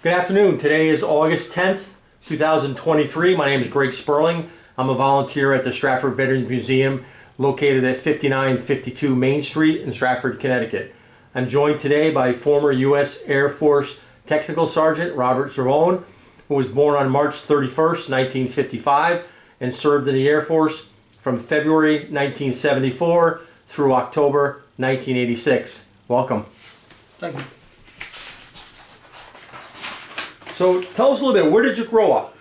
Good afternoon. Today is August 10th, 2023. My name is Greg Sperling. I'm a volunteer at the Stratford Veterans Museum located at 5952 Main Street in Stratford, Connecticut. I'm joined today by former U.S. Air Force Technical Sergeant Robert Cervone, who was born on March 31st, 1955 and served in the Air Force from February 1974 through October 1986. Welcome. Thank you. So tell us a little bit, where did you grow up?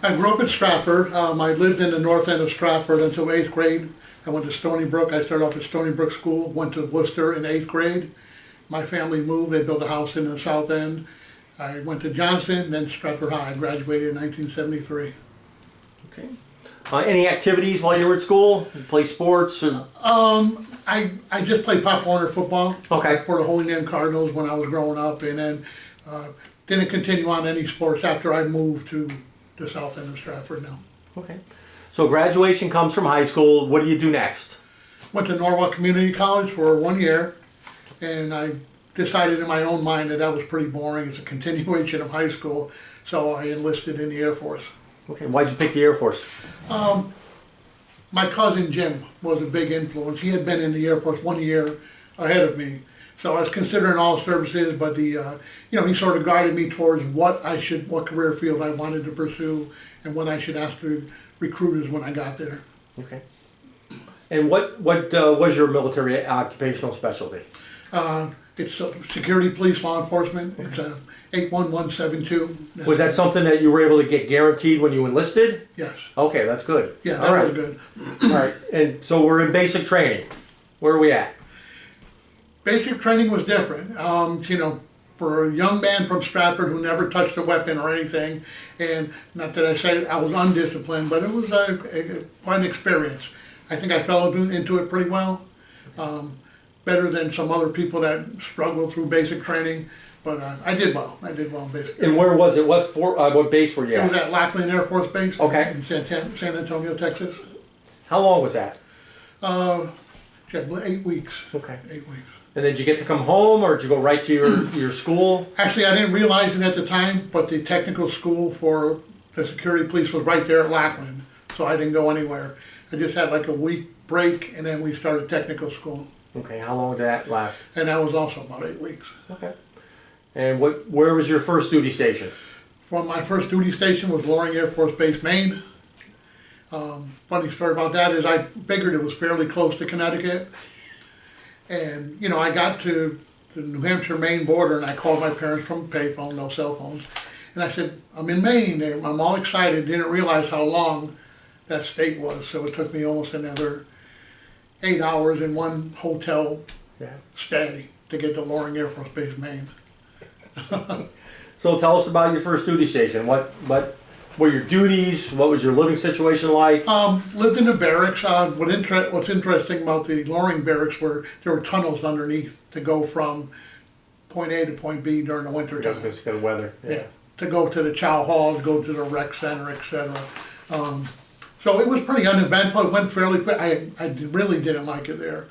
I grew up in Stratford. I lived in the north end of Stratford until 8th grade. I went to Stony Brook. I started off at Stony Brook School, went to Worcester in 8th grade. My family moved. They built a house in the south end. I went to Johnson, then Stratford High. I graduated in 1973. Okay. Any activities while you were at school? You play sports? Or? I just played Pop Warner football. Okay. For the Holy Name Cardinals when I was growing up, and then didn't continue on any sports after I moved to the south end of Stratford now. Okay. So graduation comes from high school. What do you do next? Went to Norwalk Community College for 1 year, and I decided in my own mind that that was pretty boring. It's a continuation of high school, so I enlisted in the Air Force. Okay. Why'd you pick the Air Force? My cousin Jim was a big influence. He had been in the Air Force 1 year ahead of me. So I was considering all services, but he sort of guided me towards what career field I wanted to pursue and what I should ask the recruiters when I got there. Okay. And what was your military occupational specialty? It's security, police, law enforcement. It's a 81172. Was that something that you were able to get guaranteed when you enlisted? Yes. Okay, that's good. Yeah, that was good. All right, and so we're in basic training. Where are we at? Basic training was different. For a young man from Stratford who never touched a weapon or anything, and not that I say I was undisciplined, but it was quite an experience. I think I fell into it pretty well, better than some other people that struggled through basic training, but I did well. I did well in basic training. And where was it? What base were you at? It was at Lackland Air Force Base Okay. in San Antonio, Texas. How long was that? 8 weeks. Okay. 8 weeks. And then did you get to come home, or did you go right to your school? Actually, I didn't realize it at the time, but the technical school for the security police was right there at Lackland, so I didn't go anywhere. I just had like a week break, and then we started technical school. Okay, how long did that last? And that was also about 8 weeks. Okay. And where was your first duty station? Well, my first duty station was Loring Air Force Base, Maine. Funny story about that is I figured it was fairly close to Connecticut. And, I got to the New Hampshire-Maine border, and I called my parents from a payphone, no cell phones. And I said, I'm in Maine. And I'm all excited, didn't realize how long that state was. So it took me almost another 8 hours in one hotel stay to get to Loring Air Force Base, Maine. So tell us about your first duty station. What were your duties? What was your living situation like? Lived in the barracks. What's interesting about the Loring barracks were there were tunnels underneath to go from point A to point B during the winter time. Just because of the weather. Yeah. To go to the chow hall, to go to the rec center, etc. So it was pretty uneventful. It went fairly quick. I really didn't like it there.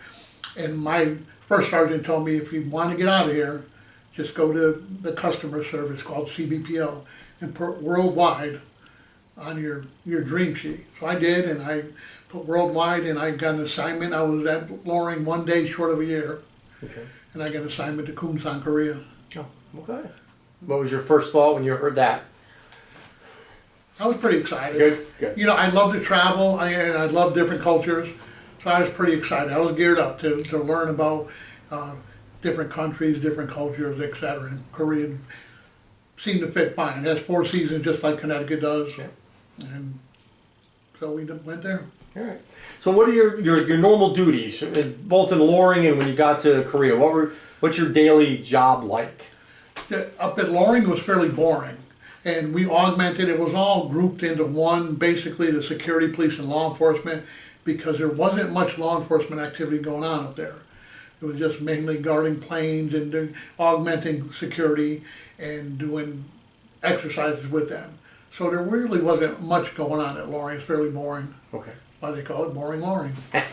And my first sergeant told me, if you want to get out of here, just go to the customer service called CBPO and put worldwide on your dream sheet. So I did, and I put worldwide, and I got an assignment. I was at Loring 1 day short of a year. Okay. And I got an assignment to Kumsan, Korea. Oh, okay. What was your first thought when you heard that? I was pretty excited. Good. I love to travel, and I love different cultures, so I was pretty excited. I was geared up to learn about different countries, different cultures, etc. And Korea seemed to fit fine. It has 4 seasons just like Connecticut does. Yeah. And so we went there. All right. So what are your normal duties, both in Loring and when you got to Korea? What's your daily job like? Up at Loring was fairly boring. And we augmented, it was all grouped into one, basically the security, police, and law enforcement, because there wasn't much law enforcement activity going on up there. It was just mainly guarding planes and augmenting security and doing exercises with them. So there really wasn't much going on at Loring. It's fairly boring. Okay. Why they call it Boring Loring. And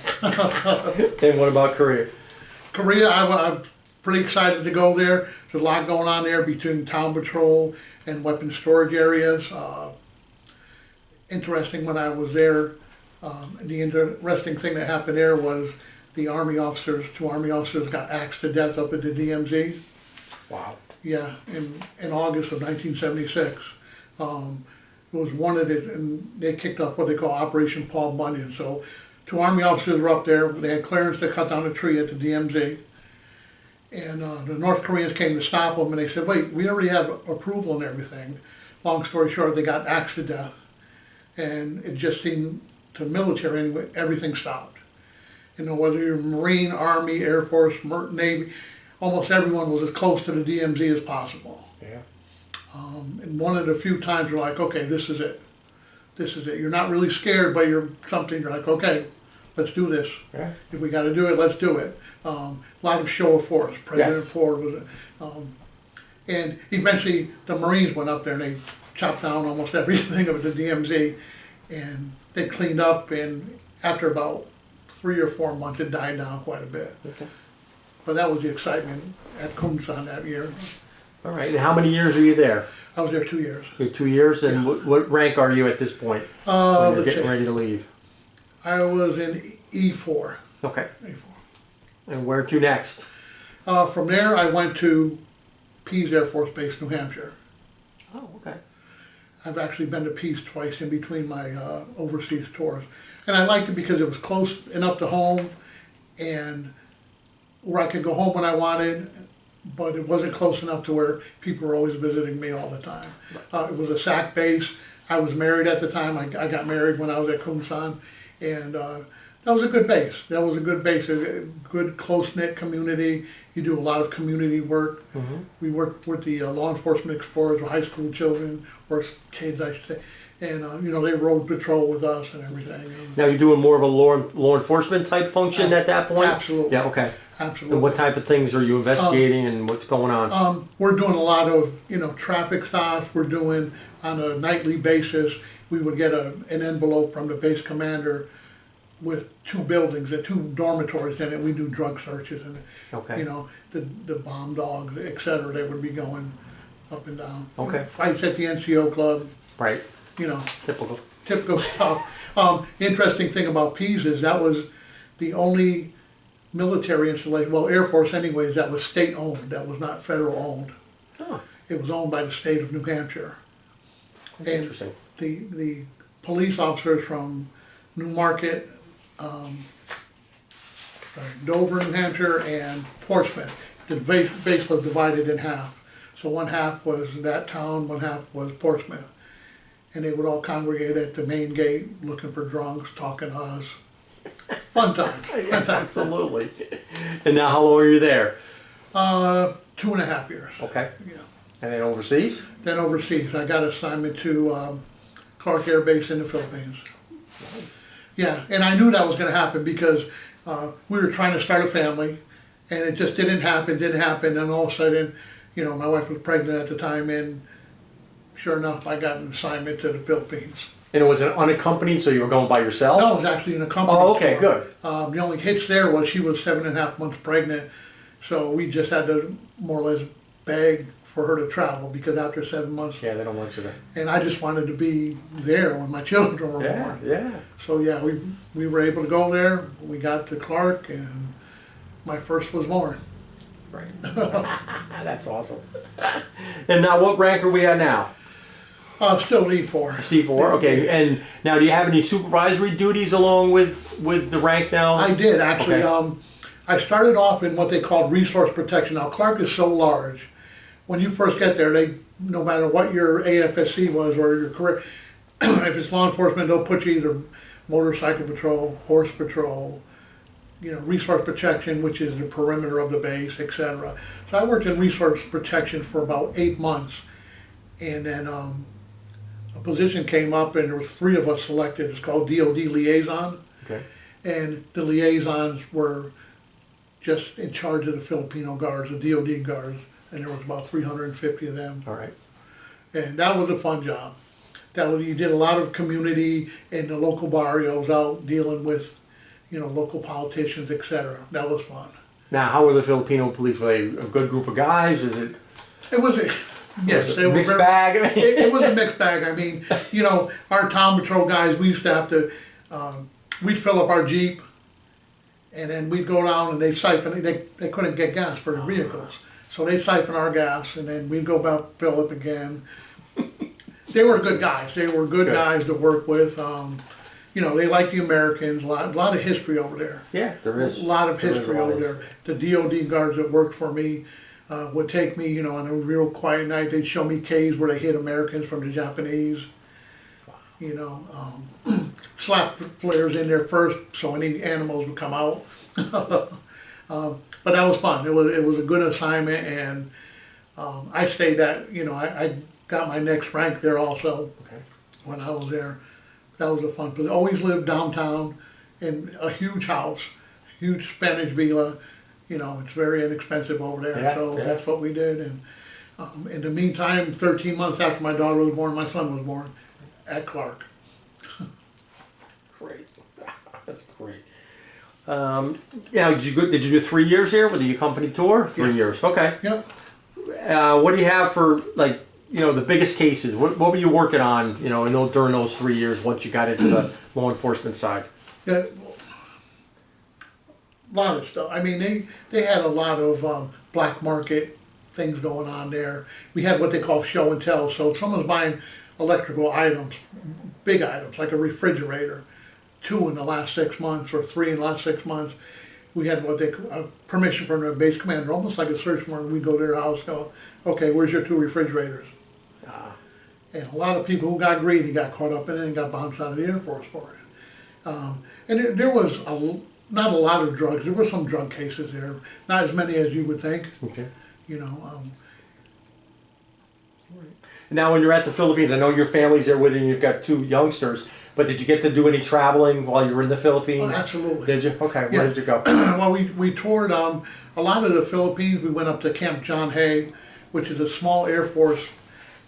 what about Korea? Korea, I pretty excited to go there. There's a lot going on there between town patrol and weapon storage areas. Interesting when I was there, the interesting thing that happened there was the Army officers, 2 Army officers got axed to death up at the DMZ. Wow. Yeah, in August of 1976. It was one of the, and they kicked off what they call Operation Paul Bunyan. So 2 Army officers were up there, they had clearance to cut down a tree at the DMZ. And the North Koreans came to stop them and they said, wait, we already have approval and everything. Long story short, they got axed to death. And it just seemed, to the military anyway, everything stopped. You know, whether you're Marine, Army, Air Force, Navy, almost everyone was as close to the DMZ as possible. Yeah. And one of the few times you're like, okay, this is it. This is it. You're not really scared, but you're like, okay, let's do this. Yeah. If we got to do it, let's do it. A lot of show of force. President Yes. Ford was, and eventually the Marines went up there and they chopped down almost everything of the DMZ, and they cleaned up. And after about 3 or 4 months, it died down quite a bit. Okay. But that was the excitement at Kumsan that year. All right. And how many years are you there? I was there 2 years. You're 2 years, and Yeah. what rank are you at this point? When you're Let's getting see. ready to leave. I was in E4. Okay. E4. And where to next? From there, I went to Pease Air Force Base, New Hampshire. Oh, okay. I've actually been to Pease twice in between my overseas tours. And I liked it because it was close enough to home and where I could go home when I wanted, but it wasn't close enough to where people were always visiting me all the time. It was a SAC base. I was married at the time. I got married when I was at Kumsan, and that was a good base. That was a good base, a good close-knit community. You do a lot of community work. Mm-hmm. We worked with the law enforcement explorers, or high school children, or kids, I should say. And, you know, they rode patrol with us and everything. Now you're doing more of a law enforcement type function at that point? Absolutely. Yeah, okay. Absolutely. And what type of things are you investigating and what's going on? We're doing a lot of, you know, traffic stops. We're doing on a nightly basis. We would get an envelope from the base commander with 2 buildings and 2 dormitories in it. We do drug searches and, Okay. you know, the bomb dogs, et cetera. They would be going up and down. Okay. Fights at the NCO club, Right. you know, Typical. typical stuff. Interesting thing about Pease is that was the only military installation, well, Air Force anyways, that was state owned, that was not federal owned. Oh, It was owned by the state of New Hampshire. that's And interesting. the police officers from Newmarket, Dover, New Hampshire, and Portsmouth, the base was divided in half. So one half was that town, one half was Portsmouth. And they would all congregate at the main gate, looking for drunks, talking to us. Fun time, fun time. Absolutely. And now how long are you there? 2.5 years. Okay. Yeah. And then overseas? Then overseas, I got assignment to Clark Air Base in the Philippines. Yeah, and I knew that was going to happen because we were trying to start a family, and it just didn't happen. And all of a sudden, you know, my wife was pregnant at the time, and sure enough, I got an assignment to the Philippines. And it was an unaccompanied, so you were going by yourself? No, it was actually in a company. Oh, okay, tour. good. The only hitch there was she was 7.5 months pregnant, so we just had to more or less beg for her to travel because after 7 months, Yeah, they don't want you there. and I just wanted to be there when my children were Yeah, born. yeah. So yeah, we were able to go there. We got to Clark, and my first was born. Right. That's awesome. And now what rank are we at now? Still E4. C4, okay. And now do you have any supervisory duties along with the rank now? I did actually. Okay. I started off in what they called resource protection. Now Clark is so large. When you first get there, no matter what your AFSC was or your career, if it's law enforcement, they'll put you either motorcycle patrol, horse patrol, you know, resource protection, which is the perimeter of the base, etc. So I worked in resource protection for about 8 months, and then a position came up, and there was 3 of us selected. It's called DoD liaison, Okay. and the liaisons were just in charge of the Filipino guards, the DoD guards, and there was about 350 of them. All right. And that was a fun job. You did a lot of community in the local barrios out dealing with, you know, local politicians, etc. That was fun. Now, how were the Filipino police? Were they a good group of guys? Is it It was a, yes, they were mixed very, bag? it was a mixed bag. I mean, you know, our town patrol guys, we used to have to, we'd fill up our Jeep, and then we'd go down and they'd siphon, they couldn't get gas for their vehicles. So they'd siphon our gas, and then we'd go back, fill up again. They were good guys. They were good guys to work with. You know, they like the Americans. A lot of history over there. Yeah, there is. A lot of history over there. The DOD guards that worked for me would take me, you know, on a real quiet night. They'd show me caves where they hid Americans from the Japanese. You know, slap flares in there first so any animals would come out. But that was fun. It was a good assignment, and I stayed that. You know, I got my next rank there also when I was there. That was a fun place. Always lived downtown in a huge house, huge Spanish villa. You know, it's very inexpensive over there, that's what we did. And in the meantime, 13 months after my daughter was born, my son was born at Clark. Great. That's great. Yeah, did you do 3 years here with the company tour? 3 years, okay. Yep. What do you have for, like, you know, the biggest cases? What were you working on, you know, during those 3 years once you got into the law enforcement side? Yeah, a lot of stuff. I mean, they had a lot of black market things going on there. We had what they call show and tell. So if someone's buying electrical items, big items, like a refrigerator, 2 in the last 6 months or 3 in the last 6 months, we had what they permission from the base commander, almost like a search warrant. We'd go to their house, go, okay, where's your 2 refrigerators? And a lot of people who got greedy got caught up in it and got bounced out of the Air Force for it. And there was not a lot of drugs. There were some drug cases there, not as many as you would think. Okay. You know. Now, when you're at the Philippines, I know your family's there with you, and you've got 2 youngsters. But did you get to do any traveling while you were in the Philippines? Oh, absolutely. Did you? Okay. Where did you go? Well, we toured a lot of the Philippines. We went up to Camp John Hay, which is a small Air Force.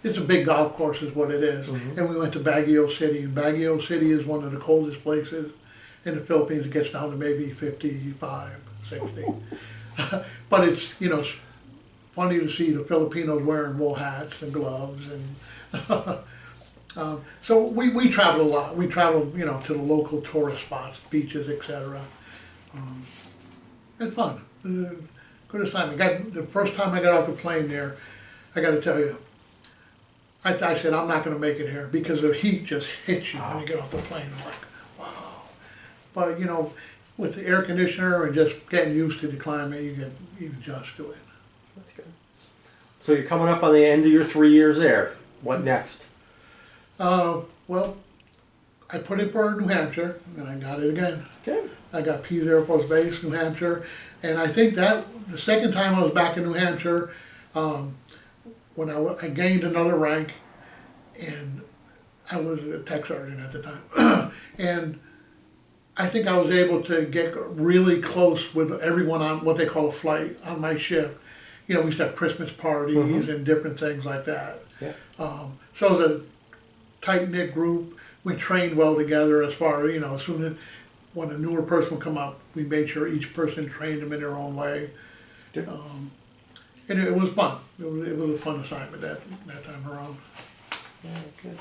It's a big golf course is what it is. And we went to Baguio City. And Baguio City is one of the coldest places in the Philippines. It gets down to maybe 55, 60. But it's, you know, it's funny to see the Filipinos wearing wool hats and gloves. And so we traveled a lot. We traveled, you know, to the local tourist spots, beaches, etc. It's fun. Good assignment. The first time I got off the plane there, I got to tell you, I said, I'm not going to make it here because the heat just hits you when you get off the plane. I'm like, wow. But, you know, with the air conditioner and just getting used to the climate, you adjust to it. That's good. So you're coming up on the end of your 3 years there. What next? Well, I put in for New Hampshire, and I got it again. Okay. I got Pease Air Force Base, New Hampshire, and I think that the second time I was back in New Hampshire, when I gained another rank, and I was a tech sergeant at the time, and I think I was able to get really close with everyone on what they call a flight on my ship. You know, we used to have Christmas parties and different things like that. Yeah. So it was a tight-knit group. We trained well together as far as, you know, as soon as when a newer person would come up, we made sure each person trained them in their own way. And it was fun. It was a fun assignment that time around. Yeah, good.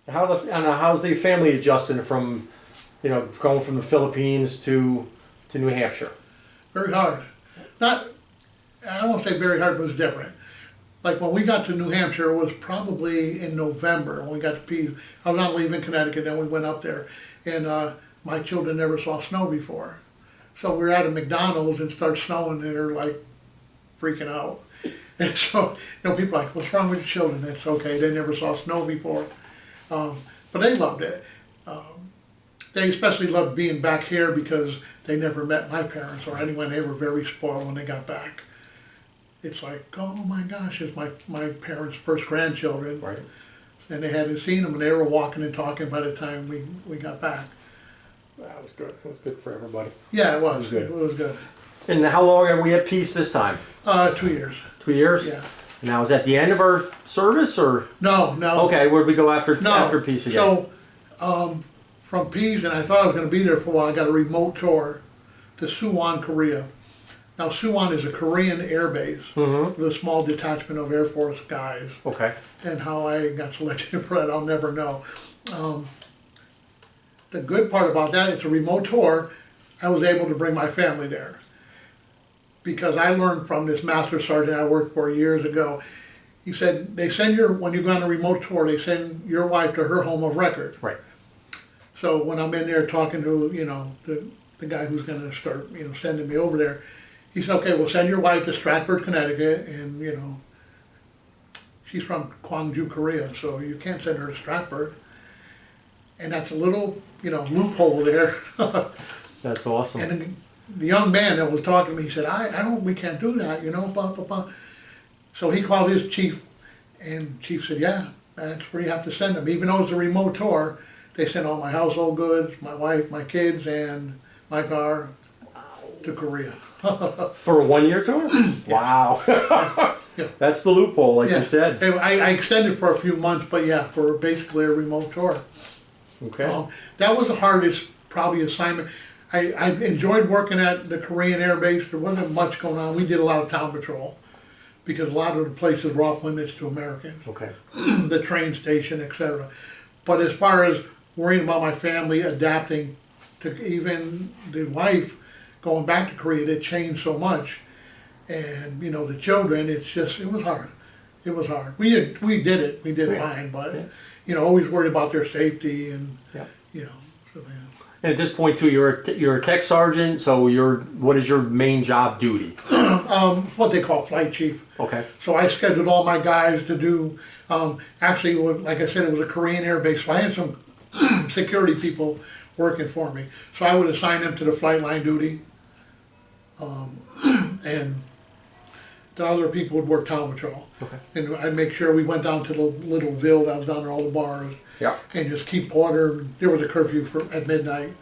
How's the family adjusting from, you know, going from the Philippines to New Hampshire? Very hard. I won't say very hard, but it was different. Like when we got to New Hampshire, it was probably in November when we got to Pease. I was not leaving Connecticut, then we went up there. And my children never saw snow before. So we were at a McDonald's and it started snowing and they're like freaking out. And so, you know, people are like, what's wrong with your children? It's okay, they never saw snow before. But they loved it. They especially loved being back here because they never met my parents or anyone. They were very spoiled when they got back. It's like, oh my gosh, it's my parents' first grandchildren. Right. And they hadn't seen them, and they were walking and talking by the time we got back. That was good. It was good for everybody. Yeah, it was. It was good. And how long are we at Pease this time? 2 years. 2 years? Yeah. Now, is that the end of our service, or? No. Okay, where'd we go after Pease again? So, from Pease, and I thought I was going to be there for a while, I got a remote tour to Suwon, Korea. Now Suwon is a Korean air base with a small detachment of Air Force guys. Okay. And how I got selected for that, I'll never know. The good part about that, it's a remote tour. I was able to bring my family there. Because I learned from this master sergeant I worked for years ago. He said, when you go on a remote tour, they send your wife to her home of record. Right. So when I'm in there talking to, the guy who's gonna start, sending me over there, he said, okay, we'll send your wife to Stratford, Connecticut, and, she's from Gwangju, Korea, so you can't send her to Stratford. And that's a little, loophole there. That's awesome. And the young man that was talking to me, he said, we can't do that, blah, blah, blah. So he called his chief, and chief said, yeah, that's where you have to send them. Even though it's a remote tour, they sent all my household goods, my wife, my kids, and my car to Korea. For a 1-year tour? Wow. Yeah. That's the loophole, like Yeah. you said. I extended for a few months, but yeah, for basically a remote tour. Okay. That was the hardest, probably, assignment. I enjoyed working at the Korean Air Base. There wasn't much going on. We did a lot of town patrol because a lot of the places were off limits to Americans. Okay. The train station, etc. But as far as worrying about my family adapting to even the wife going back to Korea, it changed so much. And, the children, it was hard. It was hard. We did it. We did fine, but, always worried about their safety and, Yeah. So, yeah. And at this point too, you're a tech sergeant, so what is your main job duty? What they call flight chief. Okay. So I scheduled all my guys to do, actually, like I said, it was a Korean air base, so I had some security people working for me. So I would assign them to the flight line duty, and the other people would work town patrol. Okay. And I'd make sure we went down to the little ville that was down there, all the bars, Yeah. and just keep order. There was a curfew at midnight.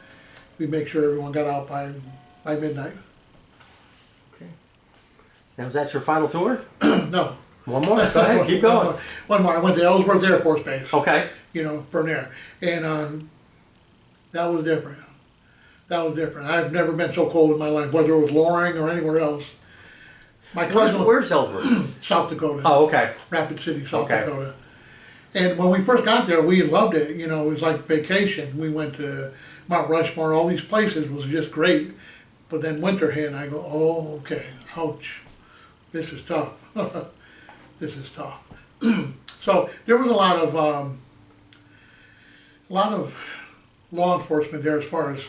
We'd make sure everyone got out by midnight. Okay. Now is that your final tour? No. One more. Go ahead. Keep going. One more. I went to Ellsworth Air Force Base. Okay. From there. And that was different. That was different. I've never been so cold in my life, whether it was Loring or anywhere else. My cousin, Where's Ellsworth? South Dakota. Oh, okay. Rapid City, South Okay. Dakota. And when we first got there, we loved it. It was like vacation. We went to Mount Rushmore, all these places. It was just great. But then winter hit, and I go, oh, okay, ouch. This is tough. This is tough. So there was a lot of law enforcement there as far as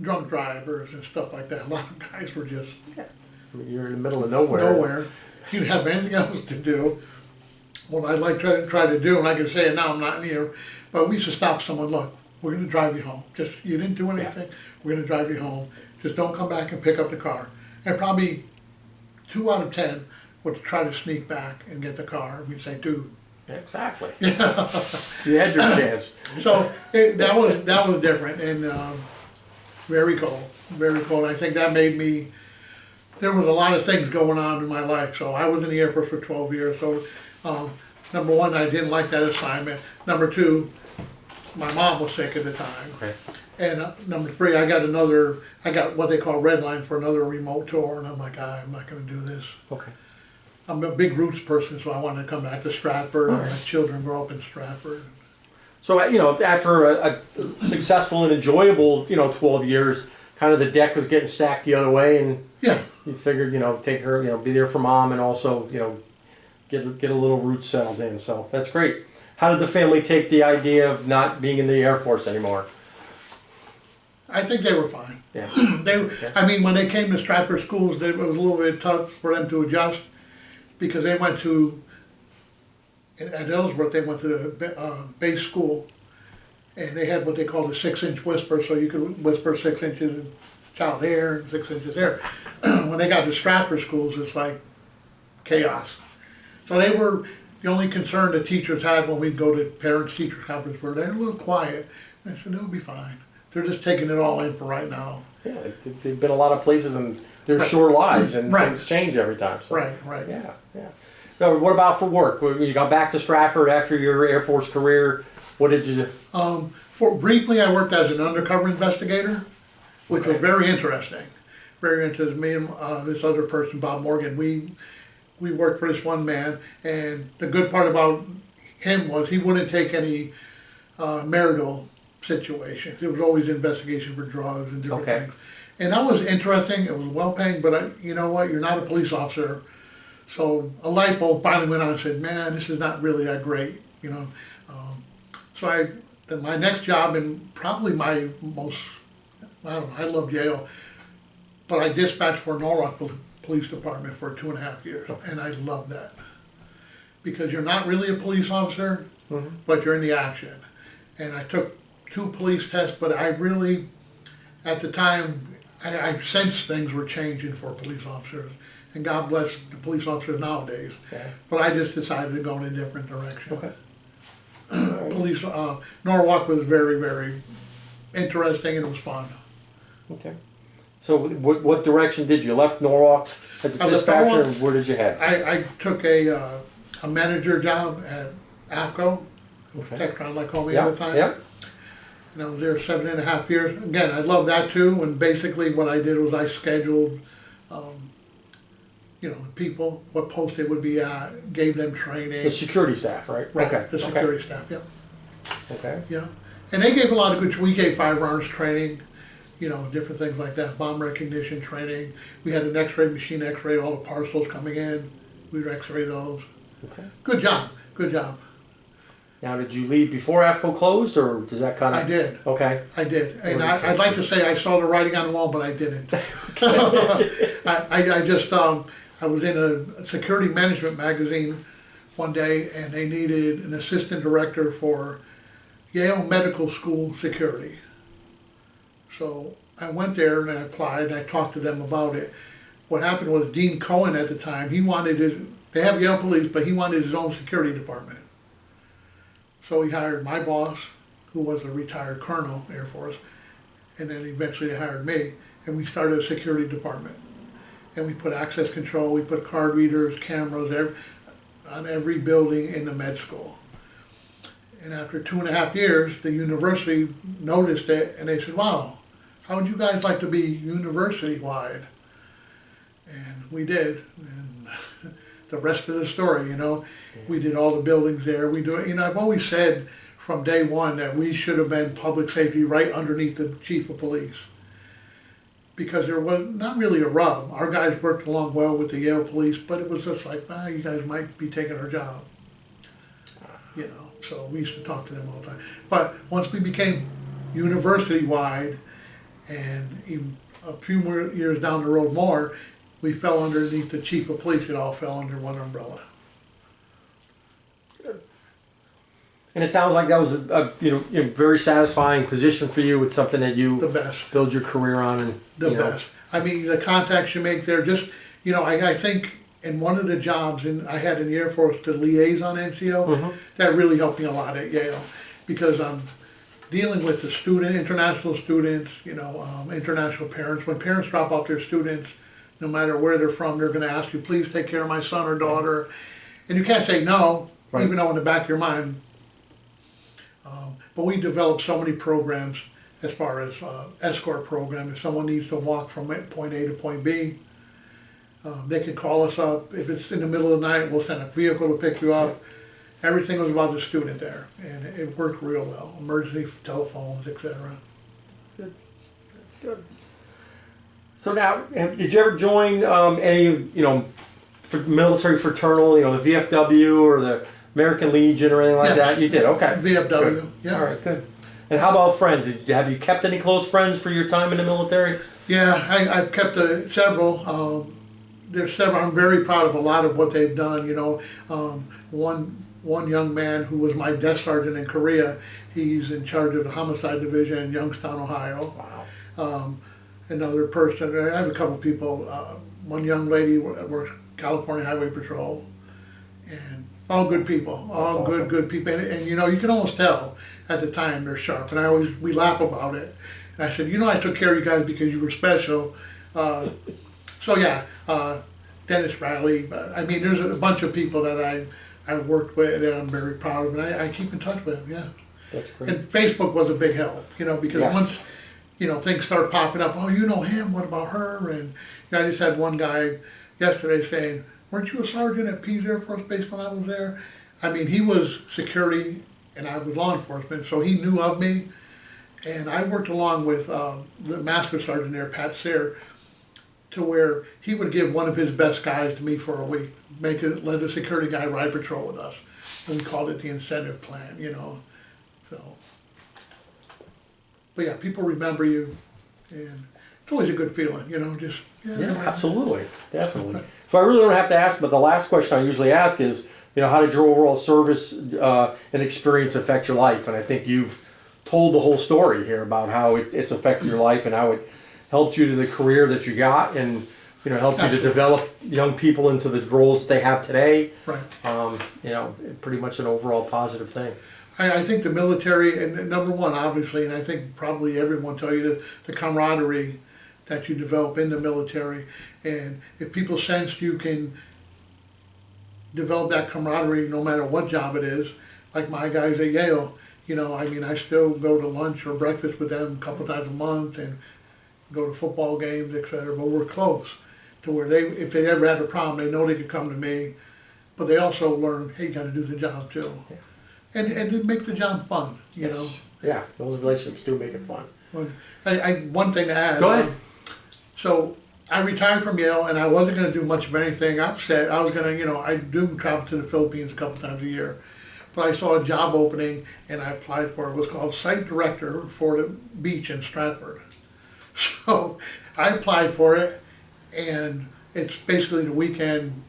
drunk drivers and stuff like that. A lot of guys were just You're in the middle of nowhere. nowhere. You didn't have anything else to do. What I'd like to try to do, and I can say it now, I'm not near, but we used to stop someone, look, we're going to drive you home. Just, you didn't do anything, we're going to drive you home. Just don't come back and pick up the car. And probably 2 out of 10 would try to sneak back and get the car. We'd say, dude. Exactly. You had your chance. So that was different and very cold, very cold. I think that made me, there was a lot of things going on in my life. So I was in the Air Force for 12 years. So number one, I didn't like that assignment. Number two, my mom was sick at the time. Okay. And number three, I got what they call red line for another remote tour, and I'm like, I'm not going to do this. Okay. I'm a big roots person, so I wanted to come back to Stratford. All right. My children grow up in Stratford. So, after a successful and enjoyable, 12 years, kind of the deck was getting stacked the other way, and Yeah, you figured, take her, be there for mom, and also, get a little roots settled in. So that's great. How did the family take the idea of not being in the Air Force anymore? I think they were fine. Yeah. I mean, when they came to Stratford schools, it was a little bit tough for them to adjust because they went to, at Ellsworth, they went to the base school, and they had what they called a 6-inch whisper, so you could whisper 6 inches in child air and 6 inches there. When they got to Stratford schools, it's like chaos. So they were, the only concern the teachers had when we'd go to parents-teachers conference were they're a little quiet. And I said, they'll be fine. They're just taking it all in for right now. Yeah, they've been a lot of places and they're short lives and things change every time. So. Right. Yeah. So what about for work? You got back to Stratford after your Air Force career. What did you do? For briefly, I worked as an undercover investigator. which was very interesting. Very interesting. Me and this other person, Bob Morgan, we worked for this one man, and the good part about him was he wouldn't take any marital situations. It was always investigation for drugs and different Okay. things. And that was interesting. It was well paying, but you know what? You're not a police officer. So a light bulb finally went on and said, man, this is not really that great, you know. So then my next job, and probably my most, I don't know, I loved Yale, but I dispatched for Norwalk Police Department for 2.5 years, and I loved that. Because you're not really a police officer, but you're in the action. And I took 2 police tests, but I really, at the time, I sensed things were changing for police officers. And God bless the police officers nowadays. Okay. But I just decided to go in a different direction. Okay. Police, Norwalk was very, very interesting, and it was fun. Okay. So what direction did you? Left Norwalk as a I left dispatcher, Norwalk. and where did you head? I took a manager job at AFCO, Okay. Textron, like called me Yeah, at the time. yeah. And I was there 7.5 years. Again, I love that too. And basically, what I did was I scheduled, you know, people, what post they would be at, gave them training. The security staff, right? Right, Okay. the security staff, yeah, Okay. yeah. And they gave a lot of good. We gave firearms training, you know, different things like that, bomb recognition training. We had an X-ray machine, X-ray all the parcels coming in. We'd X-ray those. Okay. Good job, good job. Now, did you leave before AFCO closed, or does that kind of? I did. Okay. I did, and Where did you I'd like to say I saw the writing on the wall, but I didn't. I just, I was in a security management magazine one day, and they needed an assistant director for Yale Medical School security. So I went there and I applied, and I talked to them about it. What happened was Dean Cohen at the time, he wanted they have Yale Police, but he wanted his own security department. So he hired my boss, who was a retired colonel, Air Force, and then eventually they hired me, and we started a security department. And we put access control, we put card readers, cameras on every building in the med school. And after 2.5 years, the university noticed it, and they said, wow, how would you guys like to be university-wide? And we did, and the rest of the story, you know. We did all the buildings there. We do, you know, I've always said from day one that we should have been public safety right underneath the chief of police. Because there was not really a rub. Our guys worked along well with the Yale Police, but it was just like, you guys might be taking our job. You know, so we used to talk to them all the time. But once we became university-wide, and even a few more years down the road more, we fell underneath the chief of police. It all fell under one umbrella. And it sounds like that was a very satisfying position for you. It's something that you The best. build your career on, and The best. I mean, the contacts you make there, just, you know, I think in one of the jobs I had in the Air Force, the liaison NCO, that really helped me a lot at Yale, because I'm dealing with the international students, you know, international parents. When parents drop off their students, no matter where they're from, they're gonna ask you, please take care of my son or daughter. And you can't say no, Right. even though in the back of your mind. But we developed so many programs as far as escort program. If someone needs to walk from point A to point B, they can call us up. If it's in the middle of the night, we'll send a vehicle to pick you up. Everything was about the student there, and it worked real well. Emergency telephones, etc. Good. That's good. So now, did you ever join any, military fraternal, the VFW or the American Legion or anything like Yes. that? You did, okay. VFW, Good. yeah. All right, good. And how about friends? Have you kept any close friends for your time in the military? Yeah, I've kept several. There's several. I'm very proud of a lot of what they've done. You know, one young man who was my desk sergeant in Korea, he's in charge of the homicide division in Youngstown, Ohio. Wow. Another person, I have a couple people. One young lady works California Highway Patrol, and all good people, all That's awesome. good people. And you know, you can almost tell at the time they're sharp. And we laugh about it. And I said, you know, I took care of you guys because you were special. So yeah, Dennis Riley. I mean, there's a bunch of people that I worked with that I'm very proud of, and I keep in touch with them. Yeah. That's great. And Facebook was a big help, because Yes. once, things start popping up. Oh, you know him, what about her? And I just had one guy yesterday saying, weren't you a sergeant at Pease Air Force Base when I was there? I mean, he was security and I was law enforcement, so he knew of me. And I worked along with the master sergeant there, Pat Sayre, to where he would give one of his best guys to me for a week, let a security guy ride patrol with us. And we called it the incentive plan, so. But yeah, people remember you, and it's always a good feeling, just. Yeah, absolutely, definitely. So I really don't have to ask, but the last question I usually ask is, how did your overall service and experience affect your life? And I think you've told the whole story here about how it's affected your life and how it helped you to the career that you got, and helped you to develop young people into the roles they have today. Right. Pretty much an overall positive thing. I think the military, and number one, obviously, and I think probably everyone will tell you the camaraderie that you develop in the military. And if people sense you can develop that camaraderie no matter what job it is, like my guys at Yale, I still go to lunch or breakfast with them a couple times a month and go to football games, etc. But we're close to where if they ever had a problem, they know they could come to me. But they also learn, hey, you got to do the job too. Yeah. And to make the job fun, Yes. Yeah, those relationships do make it fun. One thing to add. Go ahead. So I retired from Yale, and I wasn't going to do much of anything. I said I was going to, I do travel to the Philippines a couple times a year. But I saw a job opening, and I applied for it. It was called Site Director for the beach in Stratford. So I applied for it, and it's basically the weekend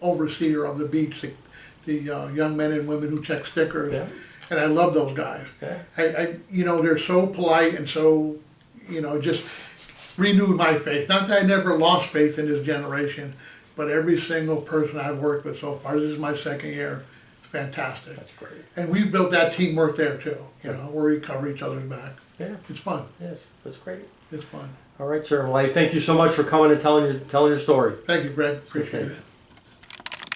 overseer of the beach, the young men and women who check stickers. Yeah. And I love those guys. Yeah. They're so polite and so, just renewed my faith. Not that I never lost faith in this generation, but every single person I've worked with so far, this is my second year, it's fantastic. That's great. And we've built that teamwork there too, where we cover each other's back. Yeah. It's fun. Yes, that's great. It's fun. All right, sir. Well, thank you so much for coming and telling your story. Thank you, Greg. Appreciate it.